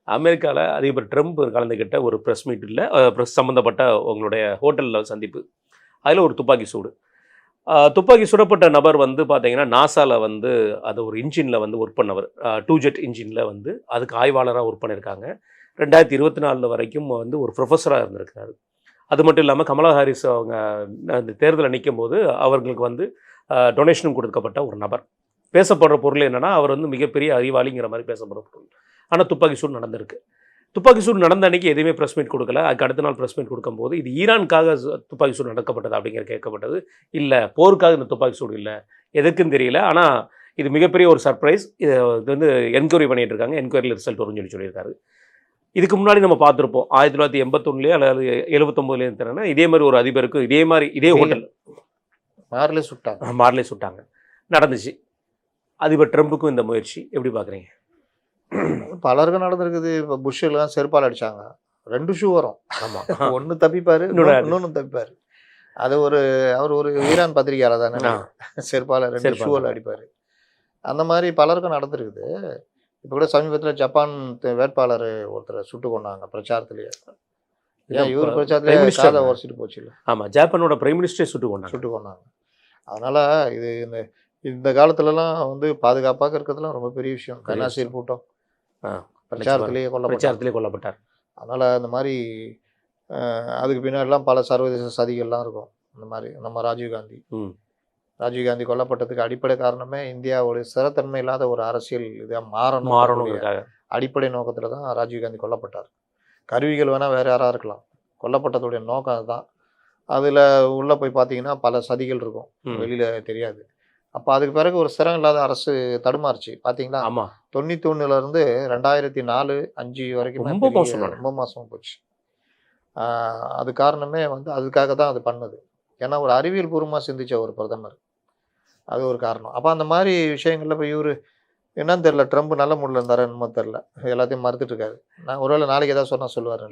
அமெரிக்காவில் அதிபர் ட்ரம்ப் கலந்துக்கிட்ட ஒரு ப்ரெஸ் மீட் இல்லை, ப்ரெஸ் சம்மந்தப்பட்ட உங்களுடைய ஹோட்டலில் சந்திப்பு. அதில் ஒரு துப்பாக்கி சூடு. துப்பாக்கி சுடப்பட்ட நபர் வந்து பார்த்தீங்கன்னா நாசாவில் வந்து அது ஒரு இன்ஜினில் வந்து ஒர்க் பண்ணவர். 2 ஜெட் இன்ஜினில் வந்து அதுக்கு ஆய்வாளராக ஒர்க் பண்ணியிருக்காங்க. 2024 வரைக்கும் வந்து ஒரு ப்ரொஃபஸராக இருந்திருக்கிறாரு. அது மட்டும் இல்லாமல் கமலா ஹாரிஸ் அவங்க அந்த தேர்தலில் நிற்கும்போது அவர்களுக்கு வந்து டொனேஷனும் கொடுக்கப்பட்ட ஒரு நபர். பேசப்படுற பொருள் என்னென்னா அவர் வந்து மிகப்பெரிய அறிவாளிங்கிற மாதிரி பேசப்படுற பொருள். ஆனால் துப்பாக்கி சூடு நடந்திருக்கு. துப்பாக்கி சூடு நடந்த அன்றைக்கி எதுவுமே ப்ரெஸ் மீட் கொடுக்கல. அதுக்கு அடுத்த நாள் ப்ரெஸ் மீட் கொடுக்கும்போது இது ஈரானுக்காக துப்பாக்கி சூடு நடக்கப்பட்டது அப்படிங்கிற கேட்கப்பட்டது. இல்லை, போருக்காக இந்த துப்பாக்கி சூடு இல்லை, எதுக்குன்னு தெரியல. ஆனால் இது மிகப்பெரிய ஒரு சர்ப்ரைஸ். இது வந்து என்கொயரி பண்ணிகிட்டு இருக்காங்க. என்கொயரியில் ரிசல்ட் வரும்னு சொல்லியிருக்காரு. இதுக்கு முன்னாடி நம்ம பார்த்துருப்போம் 1981 அல்லது 79 தெரியல, இதே மாதிரி ஒரு அதிபருக்கு இதே ஹோட்டல் மார்லே சுட்டாங்க நடந்துச்சு. அதிபர் ட்ரம்புக்கும் இந்த முயற்சி எப்படி பார்க்குறீங்க? பலருக்கும் நடந்திருக்குது. இப்போ புஷ் எல்லாம் செருப்பால் அடிச்சாங்க, 2 ஷூ வரும். ஆமாம், ஒன்று தப்பிப்பார், இன்னொன்று தப்பிப்பார். அது அவர் ஒரு ஈரான் பத்திரிகையாளர் தானே, செருப்பால் 2 ஷூவில் அடிப்பார். அந்த மாதிரி பலருக்கும் நடந்திருக்குது. இப்போ கூட சமீபத்தில் ஜப்பான் வேட்பாளர் ஒருத்தர் சுட்டு கொண்டாங்க பிரச்சாரத்திலேயே. ஏன் இவர் பிரச்சாரத்திலேயே காதை உரைச்சிட்டு போச்சு இல்லை? ஆமாம், ஜப்பானோட பிரைம் மினிஸ்டரே சுட்டு கொண்டாங்க. அதனால் இது இந்த காலத்துலலாம் வந்து பாதுகாப்பாக இருக்கிறதுலாம் ரொம்ப பெரிய விஷயம். கருணாசிரியர் கூட்டம் பிரச்சாரத்திலேயே கொல்லப்பட்டார். அதனால் அந்த மாதிரி அதுக்கு பின்னாடிலாம் பல சர்வதேச சதிகள்லாம் இருக்கும். இந்த மாதிரி நம்ம ராஜீவ்காந்தி கொல்லப்பட்டதுக்கு அடிப்படை காரணமே இந்தியாவுடைய ஸ்திரத்தன்மை இல்லாத ஒரு அரசியல் இதாக மாறணும் அடிப்படை நோக்கத்தில் தான் ராஜீவ்காந்தி கொல்லப்பட்டார். கருவிகள் வேணால் வேறு யாராக இருக்கலாம், கொல்லப்பட்டதுடைய நோக்கம் அதுதான். அதில் உள்ளே போய் பார்த்தீங்கன்னா பல சதிகள் இருக்கும், வெளியில் தெரியாது. அப்போ அதுக்கு பிறகு ஒரு ஸ்திரம் இல்லாத அரசு தடுமாறுச்சு பார்த்தீங்களா? ஆமாம், 91 2004-5 வரைக்கும் ரொம்ப மோசமாக போச்சு. அது காரணமே வந்து அதுக்காக தான் அது பண்ணது. ஏன்னா ஒரு அறிவியல் பூர்வமாக சிந்திச்ச ஒரு பிரதமர், அது ஒரு காரணம். அப்போ அந்த மாதிரி விஷயங்களில் இப்போ இவர் என்னன்னு தெரில, ட்ரம்ப் நல்ல மூடில் இருந்தார் என்னமோ தெரில, எல்லாத்தையும் மறுத்துட்டு இருக்காரு. நான் ஒருவேளை நாளைக்கு ஏதாவது சொன்னால் சொல்லுவார்.